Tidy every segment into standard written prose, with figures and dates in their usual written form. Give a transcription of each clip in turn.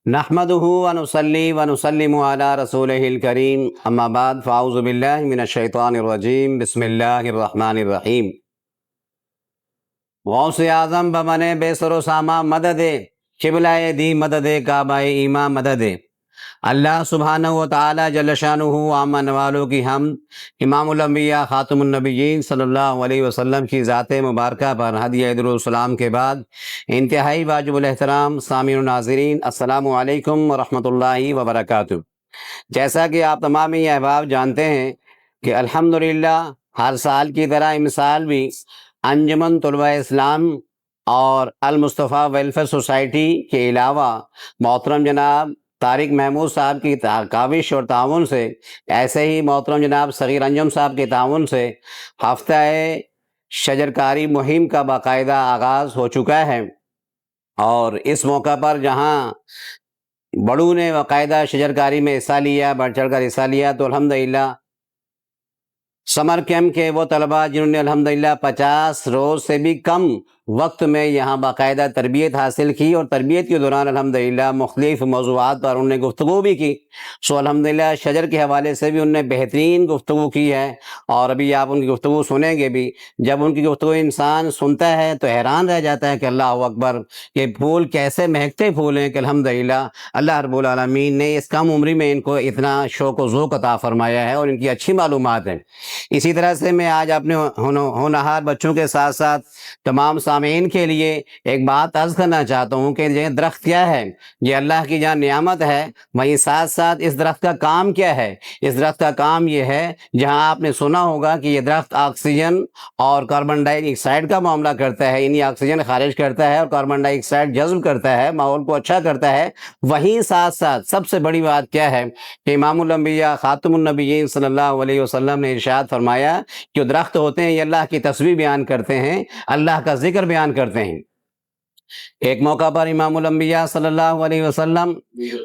نحمده ونصلي ونسلم على رسوله الكريم اما بعد فاعوذ باللہ من الشیطان الرجیم بسم اللہ الرحمن الرحیم۔ غوث اعظم بمن بے سر و ساما مدد، قبلہ دی مدد، کعبہ ایمان مدد۔ اللہ سبحانہ و تعالی جل شانہ آمن والوں کی حمد، امام الانبیاء خاتم النبیین صلی اللہ علیہ وسلم کی ذات مبارکہ پر ہدیہ درود السلام کے بعد انتہائی واجب الاحترام سامعین و ناظرین، السلام علیکم ورحمۃ اللہ وبرکاتہ۔ جیسا کہ آپ تمام ہی احباب جانتے ہیں کہ الحمدللہ ہر سال کی طرح اس سال بھی انجمن طلبہ اسلام اور المصطفیٰ ویلفیئر سوسائٹی کے علاوہ محترم جناب طارق محمود صاحب کی کاوش اور تعاون سے، ایسے ہی محترم جناب صغیر انجم صاحب کے تعاون سے ہفتہ شجرکاری مہم کا باقاعدہ آغاز ہو چکا ہے، اور اس موقع پر جہاں بڑوں نے باقاعدہ شجرکاری میں حصہ لیا، بڑھ چڑھ کر حصہ لیا، تو الحمدللہ سمر کیمپ کے وہ طلباء جنہوں نے الحمدللہ 50 روز سے بھی کم وقت میں یہاں باقاعدہ تربیت حاصل کی، اور تربیت کے دوران الحمدللہ مختلف موضوعات پر انہوں نے گفتگو بھی کی، سو الحمدللہ شجر کے حوالے سے بھی انہوں نے بہترین گفتگو کی ہے، اور ابھی آپ ان کی گفتگو سنیں گے بھی۔ جب ان کی گفتگو انسان سنتا ہے تو حیران رہ جاتا ہے کہ اللہ اکبر، یہ پھول کیسے مہکتے پھول ہیں کہ الحمدللہ اللہ رب العالمین نے اس کم عمری میں ان کو اتنا شوق و ذوق عطا فرمایا ہے، اور ان کی اچھی معلومات ہیں۔ اسی طرح سے میں آج اپنے ہونہار بچوں کے ساتھ ساتھ تمام سامعین کے لیے ایک بات عرض کرنا چاہتا ہوں کہ یہ درخت کیا ہے، یہ اللہ کی جہاں نعمت ہے، وہیں ساتھ ساتھ اس درخت کا کام کیا ہے۔ اس درخت کا کام یہ ہے، جہاں آپ نے سنا ہوگا کہ یہ درخت آکسیجن اور کاربن ڈائی آکسائڈ کا معاملہ کرتا ہے، یعنی آکسیجن خارج کرتا ہے اور کاربن ڈائی آکسائڈ جذب کرتا ہے، ماحول کو اچھا کرتا ہے۔ وہیں ساتھ ساتھ سب سے بڑی بات کیا ہے کہ امام الانبیاء خاتم النبیین صلی اللہ علیہ وسلم نے ارشاد فرمایا کہ درخت ہوتے ہیں یہ اللہ کی تسبیح بیان کرتے ہیں، اللہ کا ذکر بیان کرتے ہیں۔ ایک موقع پر امام الانبیاء صلی اللہ علیہ وسلم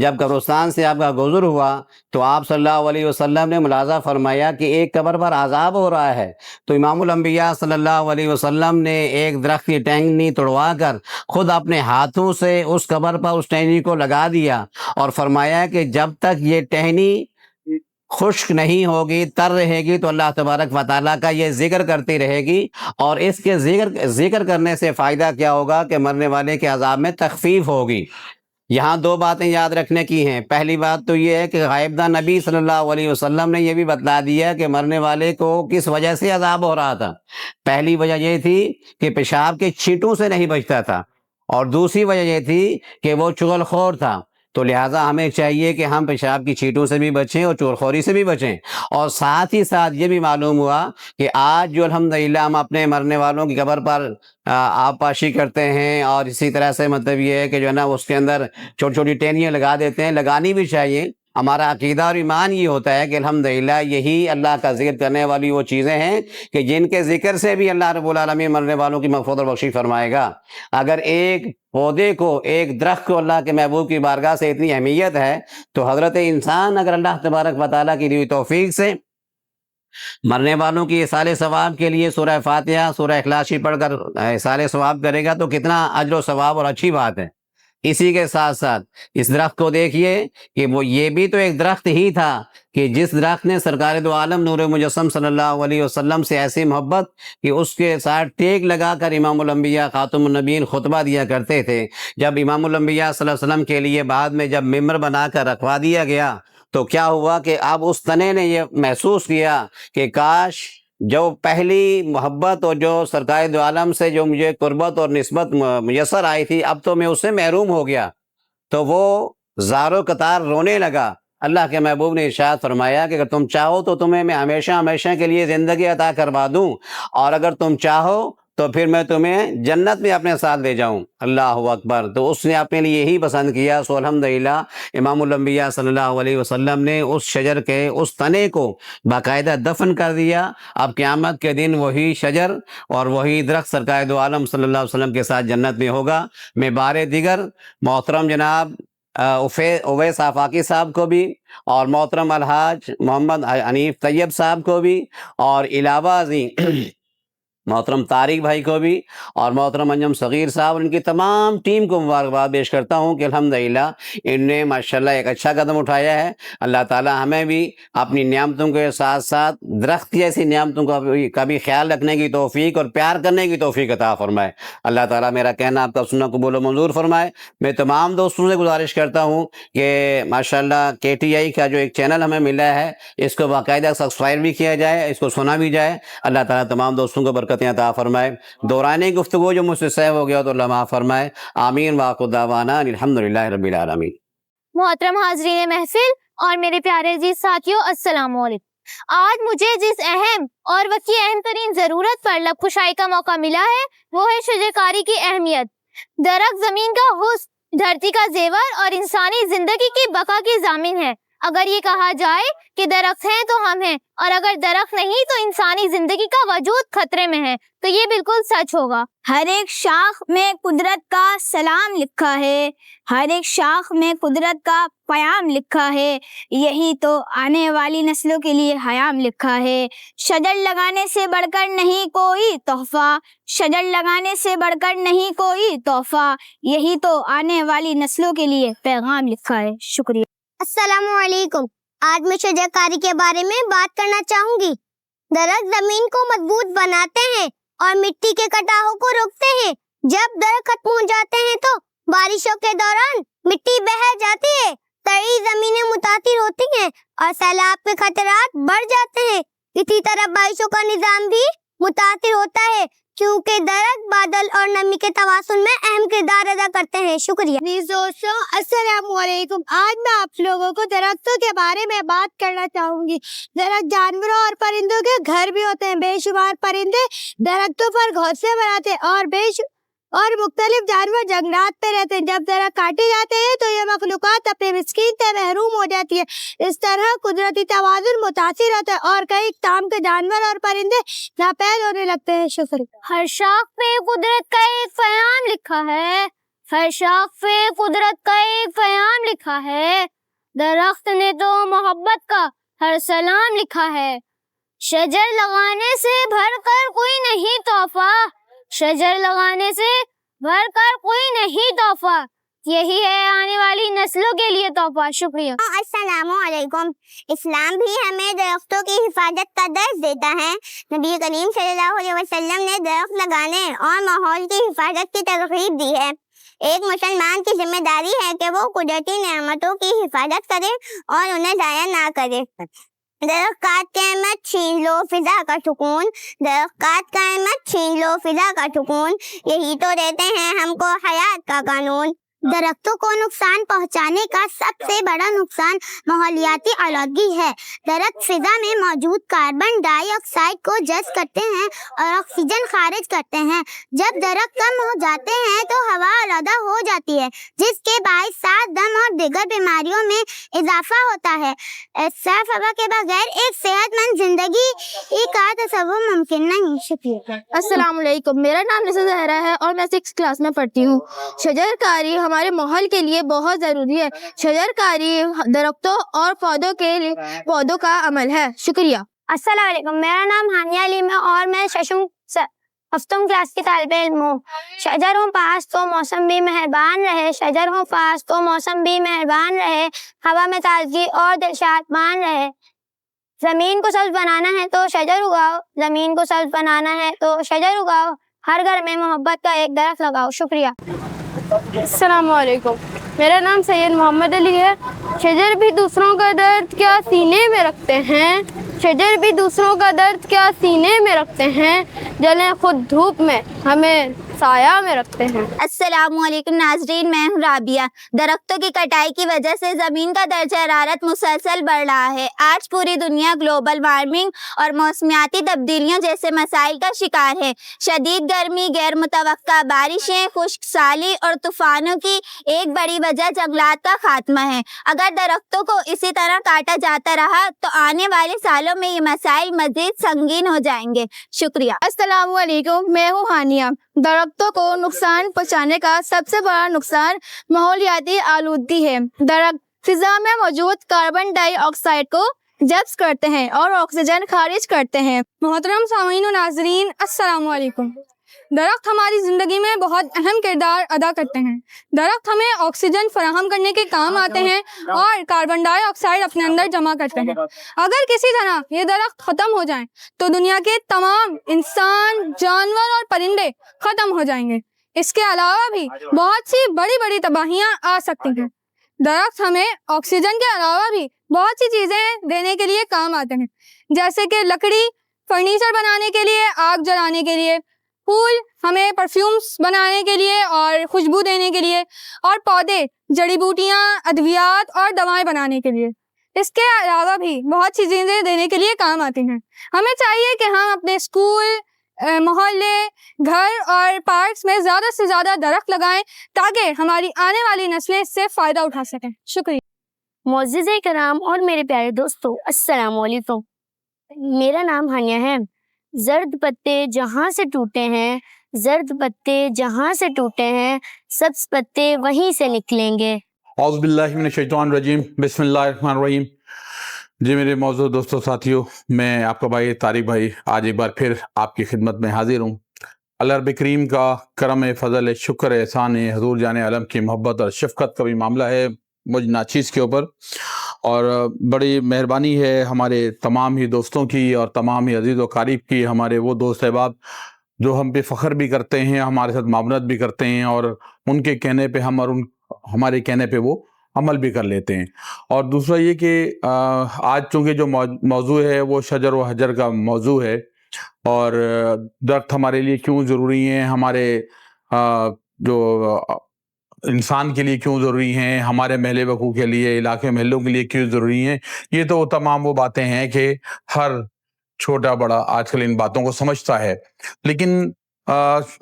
جب قبرستان سے آپ کا گزر ہوا تو آپ صلی اللہ علیہ وسلم نے ملاحظہ فرمایا کہ ایک قبر پر عذاب ہو رہا ہے، تو امام الانبیاء صلی اللہ علیہ وسلم نے ایک درخت کی ٹہنی توڑوا کر خود اپنے ہاتھوں سے اس قبر پر اس ٹہنی کو لگا دیا، اور فرمایا کہ جب تک یہ ٹہنی خشک نہیں ہوگی، تر رہے گی، تو اللہ تبارک و تعالیٰ کا یہ ذکر کرتی رہے گی، اور اس کے ذکر کرنے سے فائدہ کیا ہوگا کہ مرنے والے کے عذاب میں تخفیف ہوگی۔ یہاں دو باتیں یاد رکھنے کی ہیں۔ پہلی بات تو یہ ہے کہ غائبدہ نبی صلی اللہ علیہ وسلم نے یہ بھی بتلا دیا کہ مرنے والے کو کس وجہ سے عذاب ہو رہا تھا۔ پہلی وجہ یہ تھی کہ پیشاب کے چھینٹوں سے نہیں بچتا تھا، اور دوسری وجہ یہ تھی کہ وہ چغل خور تھا، تو لہٰذا ہمیں چاہیے کہ ہم پیشاب کی چھینٹوں سے بھی بچیں اور چغل خوری سے بھی بچیں۔ اور ساتھ ہی ساتھ یہ بھی معلوم ہوا کہ آج جو الحمدللہ ہم اپنے مرنے والوں کی قبر پر آبپاشی کرتے ہیں، اور اسی طرح سے مطلب یہ ہے کہ جو ہے نا اس کے اندر چھوٹی چھوٹی ٹہنیاں لگا دیتے ہیں، لگانی بھی چاہیے۔ ہمارا عقیدہ اور ایمان یہ ہوتا ہے کہ الحمدللہ یہی اللہ کا ذکر کرنے والی وہ چیزیں ہیں کہ جن کے ذکر سے بھی اللہ رب العالمین مرنے والوں کی مغفرت اور بخشش فرمائے گا۔ اگر ایک پودے کو، ایک درخت کو اللہ کے محبوب کی بارگاہ سے اتنی اہمیت ہے، تو حضرت انسان اگر اللہ تبارک و تعالیٰ کی دی توفیق سے مرنے والوں کی احصال ثواب کے لیے سورہ فاتحہ، سورہ اخلاص پڑھ کر احصال ثواب کرے گا، تو کتنا اجر و ثواب اور اچھی بات ہے۔ اسی کے ساتھ ساتھ اس درخت کو دیکھیے کہ وہ یہ بھی تو ایک درخت ہی تھا کہ جس درخت نے سرکار دو عالم نور مجسم صلی اللہ علیہ وسلم سے ایسی محبت کہ اس کے ساتھ ٹیک لگا کر امام الانبیاء خاتم النبیین خطبہ دیا کرتے تھے۔ جب امام الانبیاء صلی اللہ علیہ وسلم کے لیے بعد میں جب ممبر بنا کر رکھوا دیا گیا، تو کیا ہوا کہ اب اس تنے نے یہ محسوس کیا کہ کاش جو پہلی محبت اور جو سرکار دو عالم سے جو مجھے قربت اور نسبت میسر آئی تھی، اب تو میں اس سے محروم ہو گیا، تو وہ زاروں قطار رونے لگا۔ اللہ کے محبوب نے ارشاد فرمایا کہ اگر تم چاہو تو تمہیں میں ہمیشہ ہمیشہ کے لیے زندگی عطا کروا دوں، اور اگر تم چاہو تو پھر میں تمہیں جنت میں اپنے ساتھ لے جاؤں۔ اللہ اکبر، تو اس نے اپنے لیے یہی پسند کیا۔ سو الحمدللہ امام الانبیاء صلی اللہ علیہ وسلم نے اس شجر کے اس تنے کو باقاعدہ دفن کر دیا۔ اب قیامت کے دن وہی شجر اور وہی درخت سرکار دو عالم صلی اللہ علیہ وسلم کے ساتھ جنت میں ہوگا۔ میں بار دیگر محترم جناب اویس آفاقی صاحب کو بھی، اور محترم الحاج محمد حنیف طیب صاحب کو بھی، اور علاوہ ازیں محترم طارق بھائی کو بھی اور محترم انجم صغیر صاحب اور ان کی تمام ٹیم کو مبارکباد پیش کرتا ہوں کہ الحمدللہ ان نے ماشاءاللہ ایک اچھا قدم اٹھایا ہے. اللہ تعالی ہمیں بھی اپنی نعمتوں کے ساتھ ساتھ درخت جیسی نعمتوں کا بھی خیال رکھنے کی توفیق اور پیار کرنے کی توفیق عطا فرمائے. اللہ تعالیٰ میرا کہنا آپ کا سننا قبول و منظور فرمائے. میں تمام دوستوں سے گزارش کرتا ہوں کہ ماشاءاللہ KTI کا جو ایک چینل ہمیں ملا ہے اس کو باقاعدہ سبسکرائب بھی کیا جائے, اس کو سنا بھی جائے. اللہ تعالیٰ تمام دوستوں کو برکتیں عطا فرمائے. دورانِ گفتگو جو مجھ سے سہو ہو گیا تو اللہ معاف فرمائے. آمین وآخر دعوانا الحمدللہ رب العالمین. محترم حاضرین محفل اور میرے پیارے عزیز ساتھیوں، السلام علیکم. آج مجھے جس اہم اور وسیع اہم ترین ضرورت پر لب کشائی کا موقع ملا ہے وہ ہے شجرکاری کی اہمیت. درخت زمین کا حسن، دھرتی کا زیور اور انسانی زندگی کی بقا کی ضامن ہے. اگر یہ کہا جائے کہ درخت ہیں تو ہم ہیں، اور اگر درخت نہیں تو انسانی زندگی کا وجود خطرے میں ہے، تو یہ بالکل سچ ہوگا. ہر ایک شاخ میں قدرت کا سلام لکھا ہے، ہر ایک شاخ میں قدرت کا پیام لکھا ہے، یہی تو آنے والی نسلوں کے لیے حیام لکھا ہے. شجر لگانے سے بڑھ کر نہیں کوئی تحفہ، شجر لگانے سے بڑھ کر نہیں کوئی تحفہ، یہی تو آنے والی نسلوں کے لیے پیغام لکھا ہے. شکریہ. السلام علیکم. آج میں شجرکاری کے بارے میں بات کرنا چاہوں گی. درخت زمین کو مضبوط بناتے ہیں اور مٹی کے کٹاؤ کو روکتے ہیں. جب درخت ختم ہو جاتے ہیں تو بارشوں کے دوران مٹی بہہ جاتی ہے، تری زمینیں متاثر ہوتی ہیں اور سیلاب کے خطرات بڑھ جاتے ہیں. اسی طرح بارشوں کا نظام بھی متاثر ہوتا ہے کیونکہ درخت بادل اور نمی کے توازن میں اہم کردار ادا کرتے ہیں. شکریہ. دوستوں السلام علیکم. آج میں آپ لوگوں کو درختوں کے بارے میں بات کرنا چاہوں گی. درخت جانوروں اور پرندوں کے گھر بھی ہوتے ہیں. بے شمار پرندے درختوں پر گھونسلے بناتے ہیں اور مختلف جانور جنگلات پہ رہتے ہیں. جب درخت کاٹے جاتے ہیں تو یہ مخلوقات اپنے مسکین سے محروم ہو جاتی ہے. اس طرح قدرتی توازن متاثر ہوتا ہے اور کئی اقسام کے جانور اور پرندے ناپید ہونے لگتے ہیں. شکریہ. ہر شاخ پہ قدرت کا ایک پیام لکھا ہے، ہر شاخ پہ قدرت کا ایک پیام لکھا ہے. درخت نے تو محبت کا ہر سلام لکھا ہے. شجر لگانے سے بھر کر کوئی نہیں تحفہ، شجر لگانے سے بھر کر کوئی نہیں تحفہ، یہی ہے آنے والی نسلوں کے لیے تحفہ. شکریہ. السلام علیکم. اسلام بھی ہمیں درختوں کی حفاظت کا درس دیتا ہے. نبی کریم صلی اللہ علیہ وسلم نے درخت لگانے اور ماحول کی حفاظت کی ترغیب دی ہے. ایک مسلمان کی ذمہ داری ہے کہ وہ قدرتی نعمتوں کی حفاظت کرے اور انہیں ضائع نہ کرے. درخت کاٹ کے مت چھین لو فضا کا سکون، درخت کاٹ کے مت چھین لو فضا کا سکون، یہی تو دیتے ہیں ہم کو حیات کا قانون. درختوں کو نقصان پہنچانے کا سب سے بڑا نقصان ماحولیاتی آلودگی ہے. درخت فضا میں موجود کاربن ڈائی آکسائڈ کو جذب کرتے ہیں اور آکسیجن خارج کرتے ہیں. جب درخت کم ہو جاتے ہیں تو ہوا آلودہ ہو جاتی ہے، جس کے باعث سانس، دم اور دیگر بیماریوں میں اضافہ ہوتا ہے. صاف ہوا کے بغیر ایک صحت مند زندگی کا تصور ممکن نہیں. شکریہ. السلام علیکم. میرا نام نثار زہرا ہے اور میں 6 کلاس میں پڑھتی ہوں. شجرکاری ہمارے ماحول کے لیے بہت ضروری ہے. شجرکاری درختوں اور پودوں کا عمل ہے. شکریہ. السلام علیکم. میرا نام ہانیہ علیم ہے اور میں 6th کلاس کی طالب علم ہوں. شجر ہوں پاس تو موسم بھی مہربان رہے، شجر ہوں پاس تو موسم بھی مہربان رہے، ہوا میں تازگی اور دلشاد مان رہے. زمین کو سبز بنانا ہے تو شجر اگاؤ، زمین کو سبز بنانا ہے تو شجر اگاؤ، ہر گھر میں محبت کا ایک درخت لگاؤ. شکریہ. السلام علیکم. میرا نام سید محمد علی ہے. شجر بھی دوسروں کا درد کیا سینے میں رکھتے ہیں، شجر بھی دوسروں کا درد کیا سینے میں رکھتے ہیں، جلیں خود دھوپ میں ہمیں سایہ میں رکھتے ہیں. السلام علیکم ناظرین، میں ہوں رابعہ. درختوں کی کٹائی کی وجہ سے زمین کا درجہ حرارت مسلسل بڑھ رہا ہے. آج پوری دنیا گلوبل وارمنگ اور موسمیاتی تبدیلیوں جیسے مسائل کا شکار ہے. شدید گرمی، غیر متوقع بارشیں، خشک سالی اور طوفانوں کی ایک بڑی وجہ جنگلات کا خاتمہ ہے. اگر درختوں کو اسی طرح کاٹا جاتا رہا تو آنے والے سالوں میں یہ مسائل مزید سنگین ہو جائیں گے. شکریہ. السلام علیکم. میں ہوں ہانیہ. درختوں کو نقصان پہنچانے کا سب سے بڑا نقصان ماحولیاتی آلودگی ہے. درخت فضا میں موجود کاربن ڈائی آکسائڈ کو جذب کرتے ہیں اور آکسیجن خارج کرتے ہیں۔ محترم سامعین و ناظرین، السلام علیکم۔ درخت ہماری زندگی میں بہت اہم کردار ادا کرتے ہیں۔ درخت ہمیں آکسیجن فراہم کرنے کے کام آتے ہیں اور کاربن ڈائی آکسائڈ اپنے اندر جمع کرتے ہیں۔ اگر کسی طرح یہ درخت ختم ہو جائیں تو دنیا کے تمام انسان، جانور اور پرندے ختم ہو جائیں گے۔ اس کے علاوہ بھی بہت سی بڑی بڑی تباہیاں آ سکتی ہیں۔ درخت ہمیں آکسیجن کے علاوہ بھی بہت سی چیزیں دینے کے لیے کام آتے ہیں، جیسے کہ لکڑی فرنیچر بنانے کے لیے، آگ جلانے کے لیے، پھول ہمیں پرفیومز بنانے کے لیے اور خوشبو دینے کے لیے، اور پودے جڑی بوٹیاں، ادویات اور دوائیں بنانے کے لیے۔ اس کے علاوہ بھی بہت سی چیزیں دینے کے لیے کام آتی ہیں۔ ہمیں چاہیے کہ ہم اپنے اسکول، محلے، گھر اور پارکس میں زیادہ سے زیادہ درخت لگائیں تاکہ ہماری آنے والی نسلیں اس سے فائدہ اٹھا سکیں۔ شکریہ۔ معزز کرام اور میرے پیارے دوستو، السلام علیکم۔ میرا نام ہانیہ ہے۔ زرد پتے جہاں سے ٹوٹے ہیں، زرد پتے جہاں سے ٹوٹے ہیں، سبز پتے وہیں سے نکلیں گے۔ اعوذ باللہ من الشیطان الرجیم، بسم اللہ الرحمن الرحیم۔ جی میرے موضوع دوستو ساتھیو، میں آپ کا بھائی طارق بھائی آج ایک بار پھر آپ کی خدمت میں حاضر ہوں۔ اللہ رب کریم کا کرم، فضل، شکر، احسان، حضور جان عالم کی محبت اور شفقت کا بھی معاملہ ہے مجھ ناچیز کے اوپر، اور بڑی مہربانی ہے ہمارے تمام ہی دوستوں کی اور تمام ہی عزیز و قریب کی، ہمارے وہ دوست احباب جو ہم پہ فخر بھی کرتے ہیں، ہمارے ساتھ معاونت بھی کرتے ہیں، اور ان کے کہنے پہ ہم اور ہمارے کہنے پہ وہ عمل بھی کر لیتے ہیں۔ اور دوسرا یہ کہ آج چونکہ جو موضوع ہے وہ شجر و حجر کا موضوع ہے، اور درخت ہمارے لیے کیوں ضروری ہیں، ہمارے جو انسان کے لیے کیوں ضروری ہیں، ہمارے محلے وقوع کے لیے، علاقے محلوں کے لیے کیوں ضروری ہیں، یہ تو تمام وہ باتیں ہیں کہ ہر چھوٹا بڑا آج کل ان باتوں کو سمجھتا ہے۔ لیکن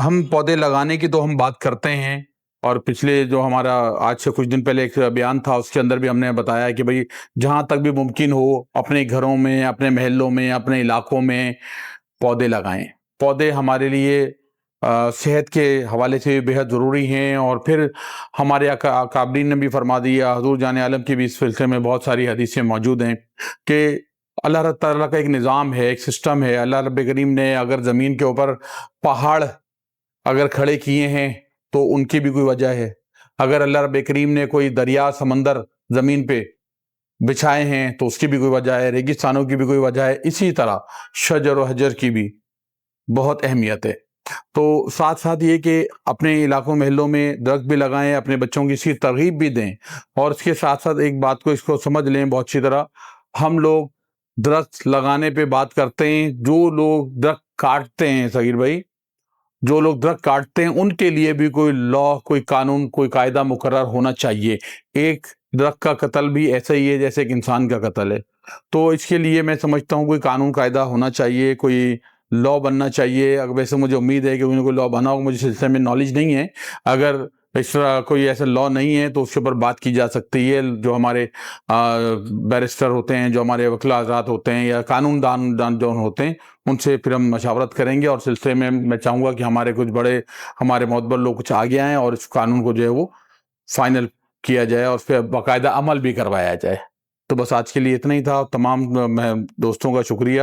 ہم پودے لگانے کی تو ہم بات کرتے ہیں، اور پچھلے جو ہمارا آج سے کچھ دن پہلے ایک بیان تھا اس کے اندر بھی ہم نے بتایا کہ بھئی جہاں تک بھی ممکن ہو اپنے گھروں میں، اپنے محلوں میں، اپنے علاقوں میں پودے لگائیں۔ پودے ہمارے لیے صحت کے حوالے سے بے حد ضروری ہیں، اور پھر ہمارے اکابرین نے بھی فرما دیا، حضور جان عالم کی بھی اس سلسلے میں بہت ساری حدیثیں موجود ہیں کہ اللہ تعالیٰ کا ایک نظام ہے، ایک سسٹم ہے۔ اللہ رب کریم نے اگر زمین کے اوپر پہاڑ اگر کھڑے کیے ہیں تو ان کی بھی کوئی وجہ ہے، اگر اللہ رب کریم نے کوئی دریا، سمندر زمین پہ بچھائے ہیں تو اس کی بھی کوئی وجہ ہے، ریگستانوں کی بھی کوئی وجہ ہے۔ اسی طرح شجر و حجر کی بھی بہت اہمیت ہے۔ تو ساتھ ساتھ یہ کہ اپنے علاقوں محلوں میں درخت بھی لگائیں، اپنے بچوں کی اسی ترغیب بھی دیں، اور اس کے ساتھ ساتھ ایک بات کو اس کو سمجھ لیں بہت اچھی طرح، ہم لوگ درخت لگانے پہ بات کرتے ہیں، جو لوگ درخت کاٹتے ہیں صغیر بھائی، جو لوگ درخت کاٹتے ہیں ان کے لیے بھی کوئی لا، کوئی قانون، کوئی قاعدہ مقرر ہونا چاہیے۔ ایک درخت کا قتل بھی ایسا ہی ہے جیسے ایک انسان کا قتل ہے، تو اس کے لیے میں سمجھتا ہوں کوئی قانون قاعدہ ہونا چاہیے، کوئی لا بننا چاہیے۔ اگر ویسے مجھے امید ہے کہ انہیں کوئی لا بنا ہوگا، مجھے سلسلے میں نالج نہیں ہے، اگر اس طرح کوئی ایسا لا نہیں ہے تو اس کے اوپر بات کی جا سکتی ہے۔ جو ہمارے بیرسٹر ہوتے ہیں، جو ہمارے وکلا حضرات ہوتے ہیں، یا قانون دان جو ہوتے ہیں، ان سے پھر ہم مشاورت کریں گے، اور سلسلے میں میں چاہوں گا کہ ہمارے کچھ بڑے ہمارے معتبر لوگ کچھ آگے آئیں اور اس قانون کو جو ہے وہ فائنل کیا جائے اور اس پہ باقاعدہ عمل بھی کروایا جائے۔ تو بس آج کے لیے اتنا ہی تھا۔ تمام دوستوں کا شکریہ،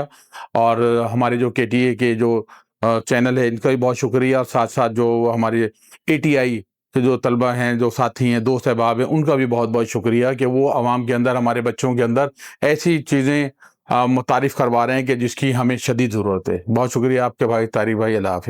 اور ہمارے جو KTA کے جو چینل ہے ان کا بھی بہت شکریہ، اور ساتھ ساتھ جو ہمارے ATI کے جو طلبہ ہیں، جو ساتھی ہیں، دوست احباب ہیں، ان کا بھی بہت بہت شکریہ کہ وہ عوام کے اندر، ہمارے بچوں کے اندر ایسی چیزیں متعارف کروا رہے ہیں کہ جس کی ہمیں شدید ضرورت ہے۔ بہت شکریہ آپ کے بھائی طارق بھائی، اللہ حافظ۔